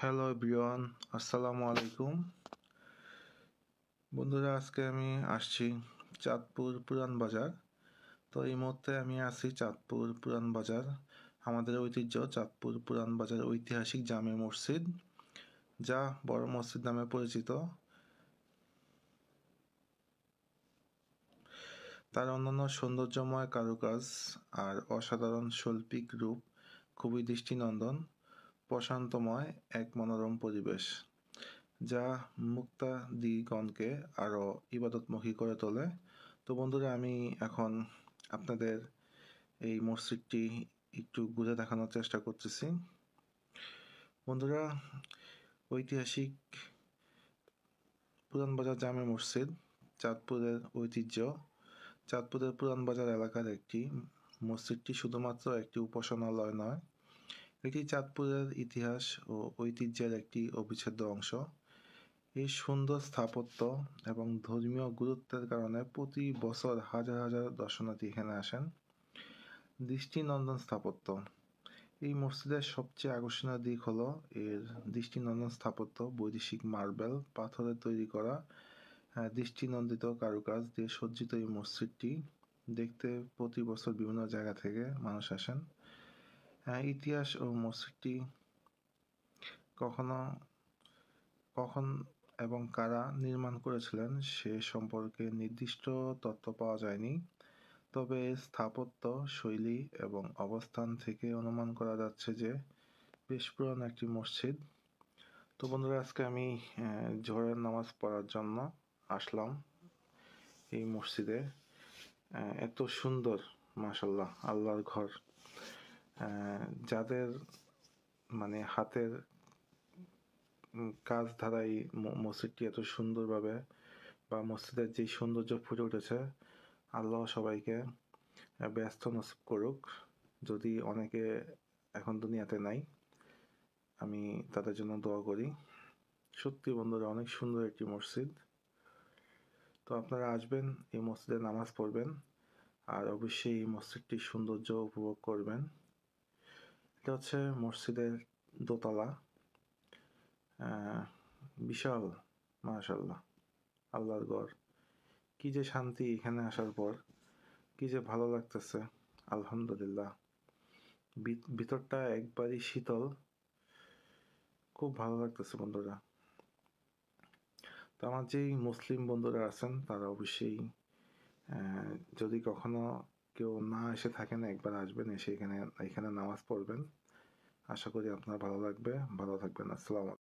Hello everyone, আসসালামু আলাইকুম। বন্ধুরা, আজকে আমি আসছি চাঁদপুর পুরান বাজার। তো এই মুহূর্তে আমি আছি চাঁদপুর পুরান বাজার। আমাদের ঐতিহ্য চাঁদপুর পুরান বাজার ঐতিহাসিক জামে মসজিদ, যা বড় মসজিদ নামে পরিচিত। তার অন্যান্য সৌন্দর্যময় কারুকাজ আর অসাধারণ শৈল্পিক রূপ খুবই দৃষ্টিনন্দন, প্রশান্তময় এক মনোরম পরিবেশ, যা মুক্তাদিগণকে আরও ইবাদতমুখী করে তোলে। তো বন্ধুরা, আমি এখন আপনাদের এই মসজিদটি একটু ঘুরে দেখানোর চেষ্টা করতেছি। বন্ধুরা, ঐতিহাসিক পুরান বাজার জামে মসজিদ চাঁদপুরের ঐতিহ্য। চাঁদপুরের পুরান বাজার এলাকার একটি মসজিদটি শুধুমাত্র একটি উপাসনালয় নয়, এটি চাঁদপুরের ইতিহাস ও ঐতিহ্যের একটি অবিচ্ছেদ্য অংশ। এই সুন্দর স্থাপত্য এবং ধর্মীয় গুরুত্বের কারণে প্রতি বছর হাজার হাজার দর্শনার্থী এখানে আসেন। দৃষ্টিনন্দন স্থাপত্য। এই মসজিদের সবচেয়ে আকর্ষণীয় দিক হলো এর দৃষ্টিনন্দন স্থাপত্য। বৈদেশিক মার্বেল পাথরে তৈরি করা দৃষ্টিনন্দিত কারুকাজ দিয়ে সজ্জিত এই মসজিদটি দেখতে প্রতি বছর বিভিন্ন জায়গা থেকে মানুষ আসেন। ইতিহাস ও মসজিদটি কখন এবং কারা নির্মাণ করেছিলেন সে সম্পর্কে নির্দিষ্ট তথ্য পাওয়া যায়নি, তবে স্থাপত্য শৈলী এবং অবস্থান থেকে অনুমান করা যাচ্ছে যে বেশ পুরানো একটি মসজিদ। তো বন্ধুরা, আজকে আমি জোহরের নামাজ পড়ার জন্য আসলাম এই মসজিদে। এত সুন্দর, মাশাল্লাহ, আল্লাহর ঘর। যাদের মানে হাতের কাজ ধারাই মসজিদটি এত সুন্দরভাবে বা মসজিদের যে সৌন্দর্য ফুটে উঠেছে, আল্লাহ সবাইকে ব্যস্ত নসিব করুক। যদি অনেকে এখন দুনিয়াতে নাই, আমি তাদের জন্য দোয়া করি। সত্যি বন্ধুরা, অনেক সুন্দর একটি মসজিদ। তো আপনারা আসবেন, এই মসজিদে নামাজ পড়বেন, আর অবশ্যই এই মসজিদটির সৌন্দর্য উপভোগ করবেন। এটা হচ্ছে মসজিদের দোতলা। বিশাল, মাশাল্লাহ, আল্লাহর ঘর। কি যে শান্তি এখানে আসার পর, কি যে ভালো লাগতেছে, আলহামদুলিল্লাহ। ভিতরটা একবারই শীতল, খুব ভালো লাগতেছে বন্ধুরা। তো আমার যেই মুসলিম বন্ধুরা আছেন, তারা অবশ্যই যদি কখনো কেউ না এসে থাকেন, একবার আসবেন, এসে এখানে নামাজ পড়বেন। আশা করি আপনার ভালো লাগবে। ভালো থাকবেন। আসসালাম।